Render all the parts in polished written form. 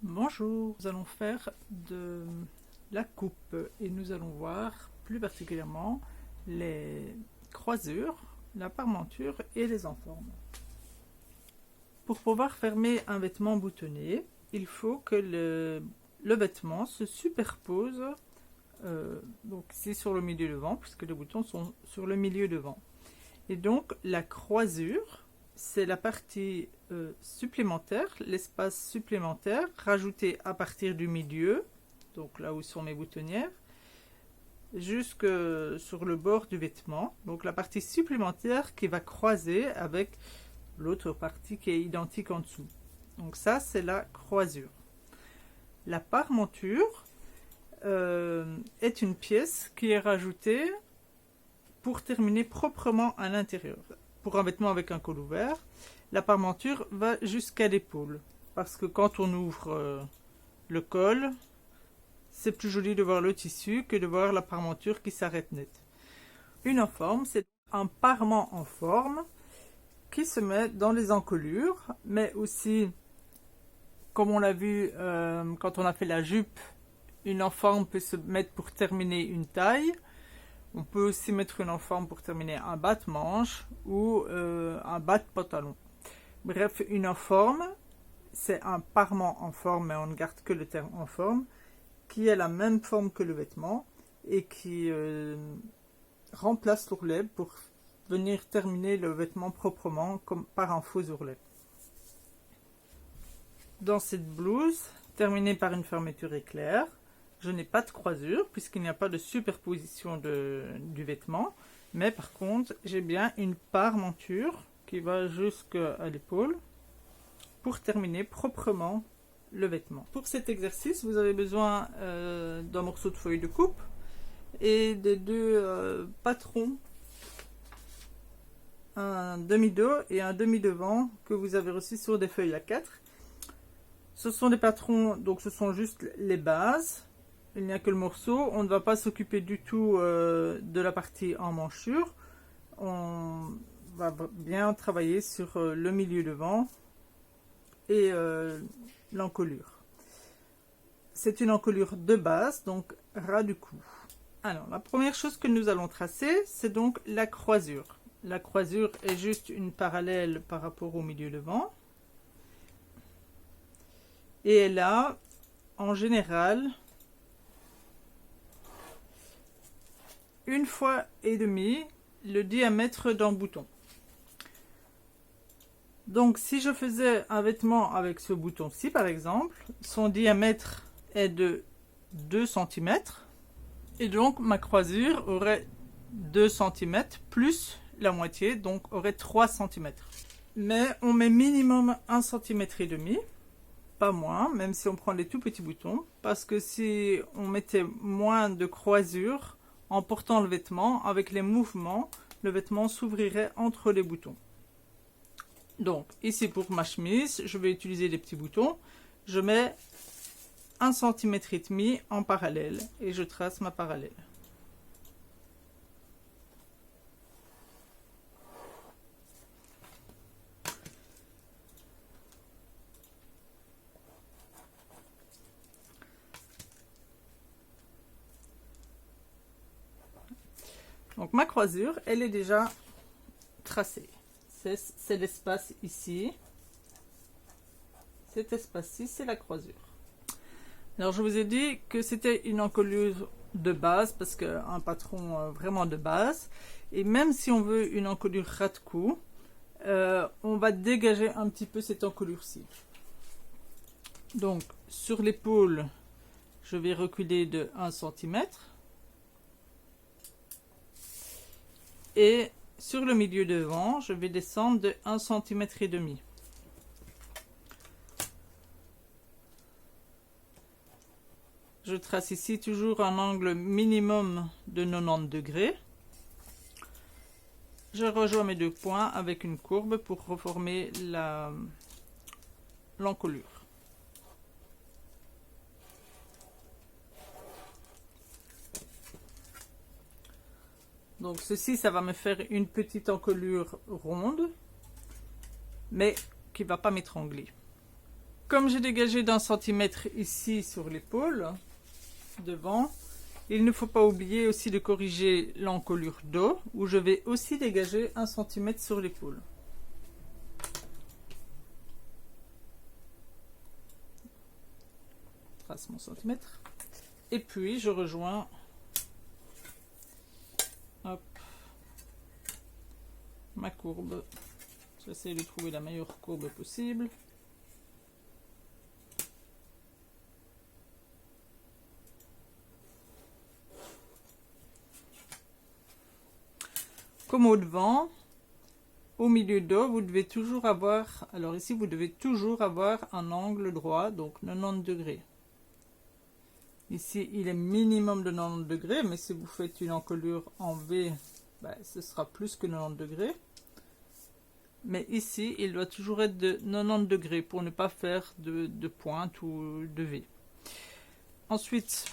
Bonjour, nous allons faire de la coupe et nous allons voir plus particulièrement les croisures, la parmenture et les enformes. Pour pouvoir fermer un vêtement boutonné, il faut que le vêtement se superpose donc ici sur le milieu devant, puisque les boutons sont sur le milieu devant. Et donc la croisure, c'est la partie supplémentaire, l'espace supplémentaire rajouté à partir du milieu, donc là où sont mes boutonnières, jusque sur le bord du vêtement. Donc la partie supplémentaire qui va croiser avec l'autre partie qui est identique en dessous. Donc ça, c'est la croisure. La parmenture est une pièce qui est rajoutée pour terminer proprement à l'intérieur. Pour un vêtement avec un col ouvert, la parmenture va jusqu'à l'épaule. Parce que quand on ouvre le col, c'est plus joli de voir le tissu que de voir la parmenture qui s'arrête net. Une enforme, c'est un parement en forme qui se met dans les encolures, mais aussi, comme on l'a vu quand on a fait la jupe, une enforme peut se mettre pour terminer une taille. On peut aussi mettre une enforme pour terminer un bas de manche ou un bas de pantalon. Bref, une enforme, c'est un parement en forme, mais on ne garde que le terme en forme, qui a la même forme que le vêtement et qui remplace l'ourlet pour venir terminer le vêtement proprement comme par un faux ourlet. Dans cette blouse, terminée par une fermeture éclair, je n'ai pas de croisure puisqu'il n'y a pas de superposition du vêtement, mais par contre j'ai bien une parmenture qui va jusqu'à l'épaule pour terminer proprement le vêtement. Pour cet exercice, vous avez besoin d'un morceau de feuille de coupe et de deux patrons, un demi-dos et un demi-devant que vous avez reçus sur des feuilles A4. Ce sont des patrons, donc ce sont juste les bases. Il n'y a que le morceau. On ne va pas s'occuper du tout de la partie en manchure. On va bien travailler sur le milieu devant et l'encolure. C'est une encolure de base, donc ras du cou. Alors, la première chose que nous allons tracer, c'est donc la croisure. La croisure est juste une parallèle par rapport au milieu devant. Et elle a, en général, 1,5 fois le diamètre d'un bouton. Donc si je faisais un vêtement avec ce bouton-ci par exemple, son diamètre est de 2 cm et donc ma croisure aurait 2 cm plus la moitié, donc aurait 3 cm. Mais on met minimum 1,5 cm, pas moins, même si on prend les tout petits boutons, parce que si on mettait moins de croisure en portant le vêtement, avec les mouvements, le vêtement s'ouvrirait entre les boutons. Donc ici pour ma chemise, je vais utiliser les petits boutons. Je mets 1,5 cm en parallèle et je trace ma parallèle. Donc ma croisure, elle est déjà tracée. C'est l'espace ici. Cet espace-ci, c'est la croisure. Alors je vous ai dit que c'était une encolure de base, parce qu'un patron vraiment de base. Et même si on veut une encolure ras de cou, on va dégager un petit peu cette encolure-ci. Donc sur l'épaule, je vais reculer de 1 cm. Et sur le milieu devant, je vais descendre de 1,5 cm. Je trace ici toujours un angle minimum de 90 degrés. Je rejoins mes deux points avec une courbe pour reformer l'encolure. Donc ceci, ça va me faire une petite encolure ronde, mais qui ne va pas m'étrangler. Comme j'ai dégagé d'1 centimètre ici sur l'épaule, devant, il ne faut pas oublier aussi de corriger l'encolure dos, où je vais aussi dégager 1 centimètre sur l'épaule. Trace mon centimètre. Et puis je rejoins, hop, ma courbe. J'essaie de trouver la meilleure courbe possible. Comme au devant, au milieu dos, vous devez toujours avoir, alors ici vous devez toujours avoir un angle droit, donc 90 degrés. Ici il est minimum de 90 degrés, mais si vous faites une encolure en V, ben, ce sera plus que 90 degrés. Mais ici il doit toujours être de 90 degrés pour ne pas faire de pointe ou de V. Ensuite,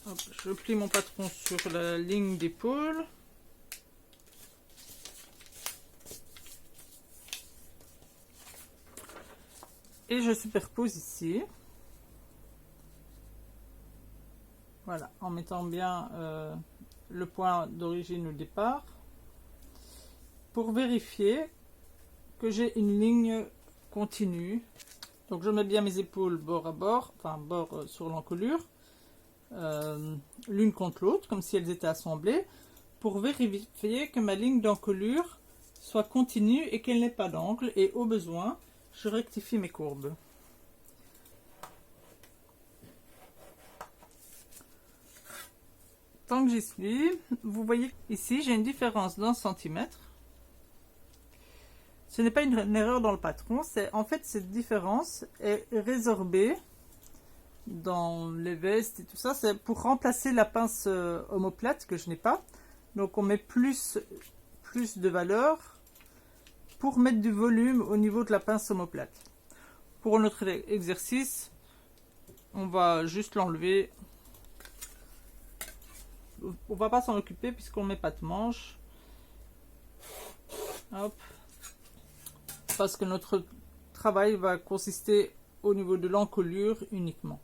hop, je plie mon patron sur la ligne d'épaule. Et je superpose ici. Voilà, en mettant bien le point d'origine au départ. Pour vérifier que j'ai une ligne continue. Donc je mets bien mes épaules bord à bord, enfin bord sur l'encolure. L'une contre l'autre, comme si elles étaient assemblées. Pour vérifier que ma ligne d'encolure soit continue et qu'elle n'ait pas d'angle. Et au besoin, je rectifie mes courbes. Tant que j'y suis, vous voyez ici, j'ai une différence d'1 centimètre. Ce n'est pas une erreur dans le patron, c'est en fait cette différence est résorbée dans les vestes et tout ça. C'est pour remplacer la pince omoplate que je n'ai pas. Donc on met plus de valeur pour mettre du volume au niveau de la pince omoplate. Pour notre exercice, on va juste l'enlever. On va pas s'en occuper puisqu'on met pas de manche. Hop. Parce que notre travail va consister au niveau de l'encolure uniquement.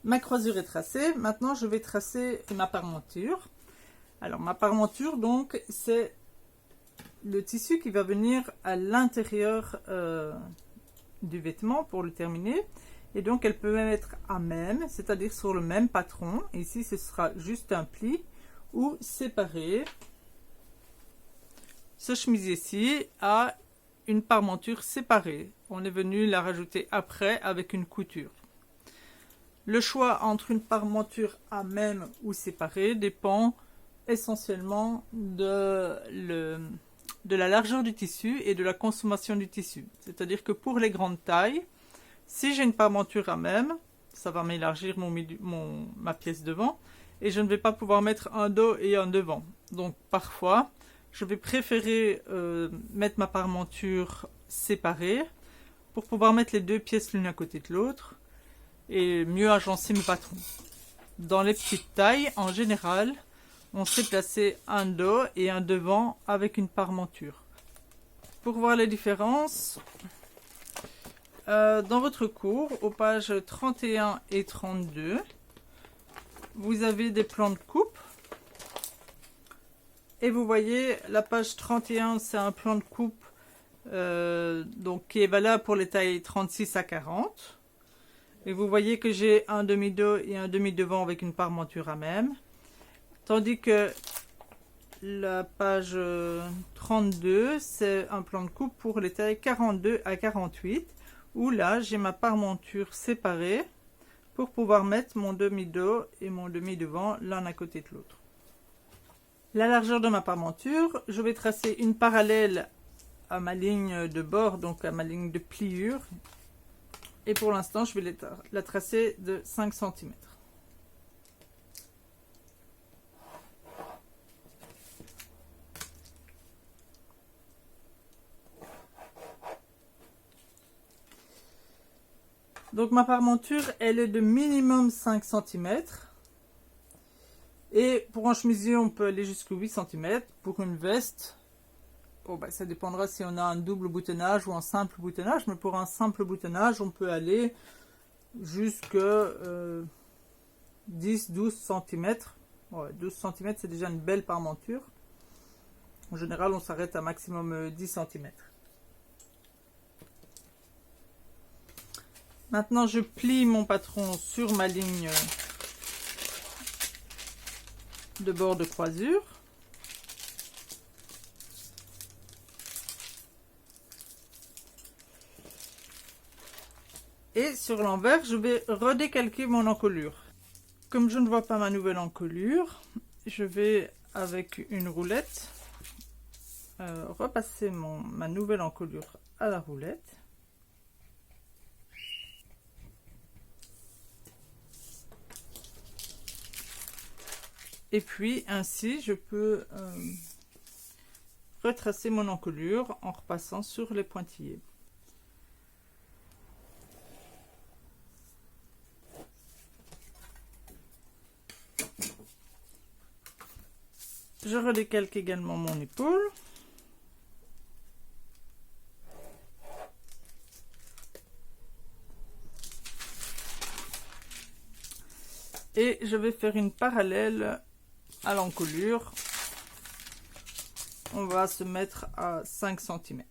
Ma croisure est tracée. Maintenant, je vais tracer ma parmenture. Alors, ma parmenture, donc, c'est le tissu qui va venir à l'intérieur du vêtement pour le terminer. Et donc, elle peut même être à même, c'est-à-dire sur le même patron. Ici, ce sera juste un pli ou séparé. Ce chemisier-ci a une parmenture séparée. On est venu la rajouter après avec une couture. Le choix entre une parmenture à même ou séparée dépend essentiellement de la largeur du tissu et de la consommation du tissu. C'est-à-dire que pour les grandes tailles, si j'ai une parmenture à même, ça va m'élargir ma pièce devant et je ne vais pas pouvoir mettre un dos et un devant. Donc parfois, je vais préférer mettre ma parmenture séparée pour pouvoir mettre les deux pièces l'une à côté de l'autre et mieux agencer mes patrons. Dans les petites tailles, en général, on sait placer un dos et un devant avec une parmenture. Pour voir les différences, dans votre cours, aux pages 31 et 32, vous avez des plans de coupe. Et vous voyez, la page 31, c'est un plan de coupe donc, qui est valable pour les tailles 36 à 40. Et vous voyez que j'ai un demi-dos et un demi-devant avec une parmenture à même. Tandis que la page 32, c'est un plan de coupe pour les tailles 42 à 48. Où là, j'ai ma parmenture séparée pour pouvoir mettre mon demi-dos et mon demi-devant l'un à côté de l'autre. La largeur de ma parmenture, je vais tracer une parallèle à ma ligne de bord, donc à ma ligne de pliure. Et pour l'instant, je vais la tracer de 5 cm. Donc ma parmenture, elle est de minimum 5 cm. Et pour un chemisier, on peut aller jusqu'à 8 cm. Pour une veste, Bon, bah, ça dépendra si on a un double boutonnage ou un simple boutonnage, mais pour un simple boutonnage, on peut aller jusque 10-12 cm. Ouais, 12 cm, c'est déjà une belle parmenture. En général, on s'arrête à maximum 10 cm. Maintenant, je plie mon patron sur ma ligne de bord de croisure. Et sur l'envers, je vais redécalquer mon encolure. Comme je ne vois pas ma nouvelle encolure, je vais avec une roulette repasser ma nouvelle encolure à la roulette. Et puis ainsi, je peux retracer mon encolure en repassant sur les pointillés. Je redécalque également mon épaule. Et je vais faire une parallèle à l'encolure. On va se mettre à 5 cm.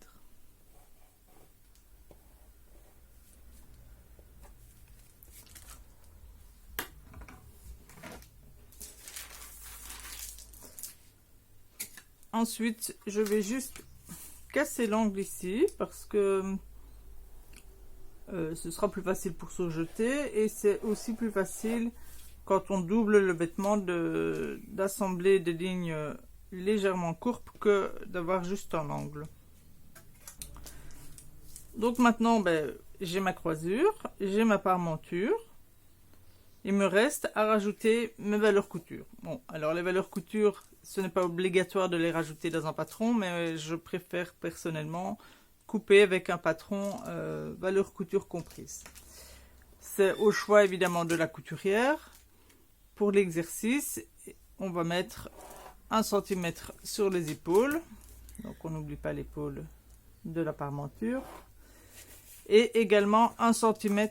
Ensuite, je vais juste casser l'angle ici parce que ce sera plus facile pour se jeter et c'est aussi plus facile quand on double le vêtement d'assembler des lignes légèrement courbes que d'avoir juste un angle. Donc maintenant, j'ai ma croisure, j'ai ma parmenture. Il me reste à rajouter mes valeurs couture. Bon, alors les valeurs couture, ce n'est pas obligatoire de les rajouter dans un patron, mais je préfère personnellement couper avec un patron valeur couture comprise. C'est au choix évidemment de la couturière. Pour l'exercice, on va mettre 1 cm sur les épaules. Donc on n'oublie pas l'épaule de la parmenture. Et également 1 cm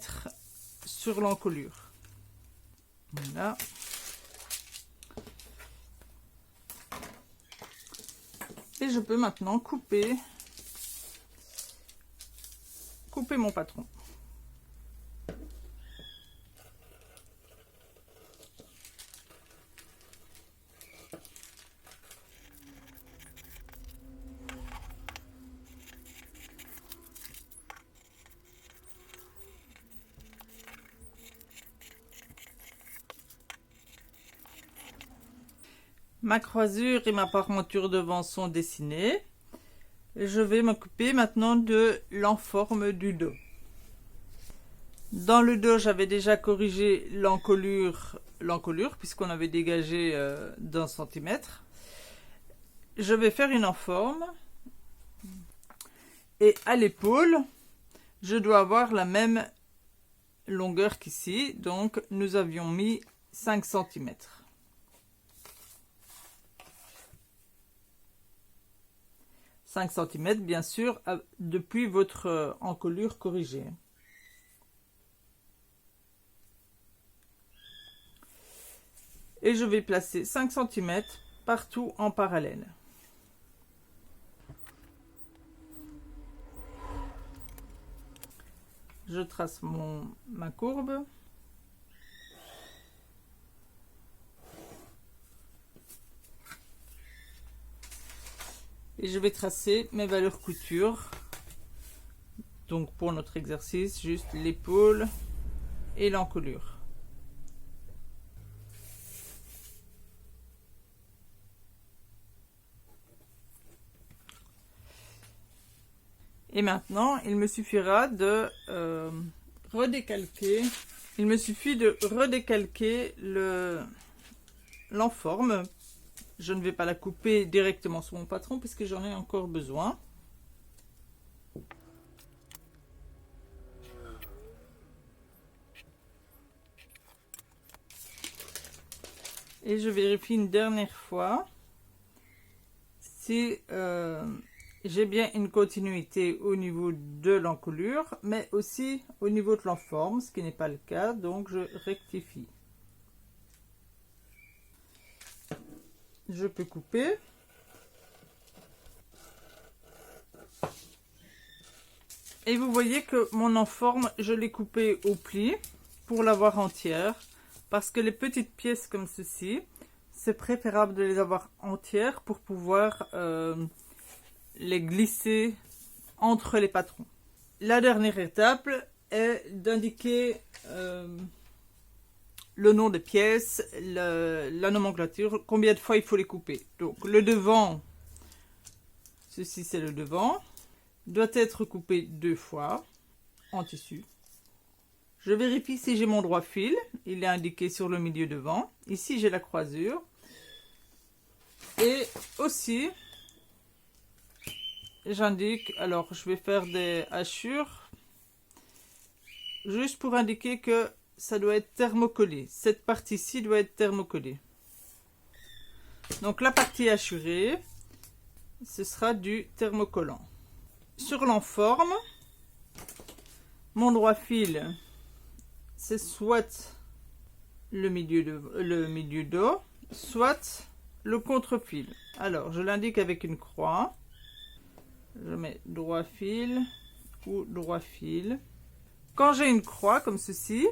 sur l'encolure. Voilà. Et je peux maintenant couper mon patron. Ma croisure et ma parmenture devant sont dessinées. Je vais m'occuper maintenant de l'enforme du dos. Dans le dos, j'avais déjà corrigé l'encolure puisqu'on avait dégagé d'1 centimètre. Je vais faire une enforme. Et à l'épaule, je dois avoir la même longueur qu'ici. Donc, nous avions mis 5 cm. Bien sûr, depuis votre encolure corrigée. Et je vais placer 5 cm partout en parallèle. Je trace ma courbe. Et je vais tracer mes valeurs couture. Donc pour notre exercice, juste l'épaule et l'encolure. Et maintenant, il me suffira de redécalquer. Il me suffit de redécalquer l'enforme. Je ne vais pas la couper directement sur mon patron puisque j'en ai encore besoin. Et je vérifie une dernière fois si j'ai bien une continuité au niveau de l'encolure, mais aussi au niveau de l'enforme, ce qui n'est pas le cas, donc je rectifie. Je peux couper. Et vous voyez que mon enforme, je l'ai coupé au pli pour l'avoir entière, parce que les petites pièces comme ceci, c'est préférable de les avoir entières pour pouvoir les glisser entre les patrons. La dernière étape est d'indiquer le nom des pièces, la nomenclature, combien de fois il faut les couper. Donc le devant, ceci c'est le devant, doit être coupé 2 fois en tissu. Je vérifie si j'ai mon droit fil, il est indiqué sur le milieu devant. Ici j'ai la croisure. Et aussi, j'indique, alors je vais faire des hachures, juste pour indiquer que ça doit être thermocollé. Cette partie-ci doit être thermocollée. Donc la partie hachurée, ce sera du thermocollant. Sur l'enforme, mon droit fil, c'est soit le milieu dos, soit le contre-fil. Alors, je l'indique avec une croix. Je mets droit fil ou droit fil. Quand j'ai une croix comme ceci,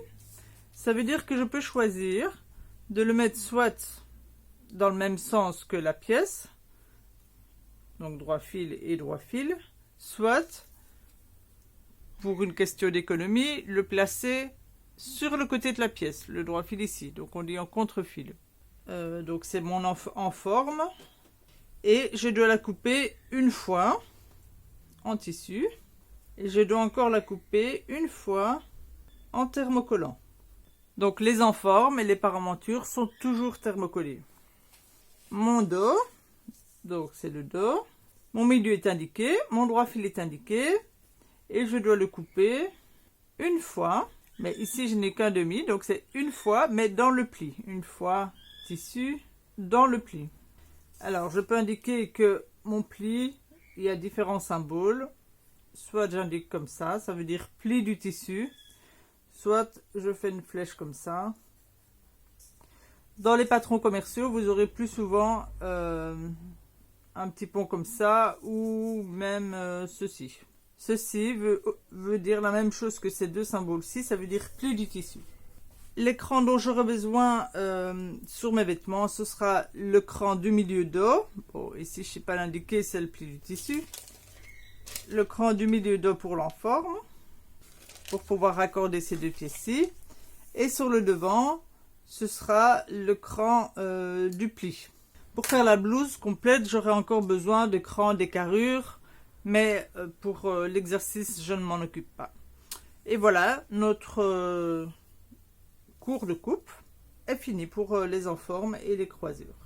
ça veut dire que je peux choisir de le mettre soit dans le même sens que la pièce, donc droit fil et droit fil, soit, pour une question d'économie, le placer sur le côté de la pièce, le droit fil ici, donc on dit en contre-fil. Donc c'est mon enforme, et je dois la couper une fois en tissu, et je dois encore la couper une fois en thermocollant. Donc les enformes et les paramentures sont toujours thermocollés. Mon dos, donc c'est le dos. Mon milieu est indiqué, mon droit fil est indiqué, et je dois le couper une fois. Mais ici je n'ai qu'un demi, donc c'est une fois, mais dans le pli. Une fois tissu dans le pli. Alors je peux indiquer que mon pli, il y a différents symboles. Soit j'indique comme ça veut dire pli du tissu. Soit je fais une flèche comme ça. Dans les patrons commerciaux, vous aurez plus souvent un petit pont comme ça ou même ceci. Ceci veut dire la même chose que ces deux symboles-ci, ça veut dire pli du tissu. L'écran dont j'aurai besoin sur mes vêtements, ce sera le cran du milieu dos. Bon, ici je ne sais pas l'indiquer, c'est le pli du tissu. Le cran du milieu dos pour l'enforme, pour pouvoir raccorder ces deux pièces-ci. Et sur le devant, ce sera le cran du pli. Pour faire la blouse complète, j'aurai encore besoin de crans, des carrures, mais pour l'exercice, je ne m'en occupe pas. Et voilà, notre cours de coupe est fini pour les enformes et les croisures.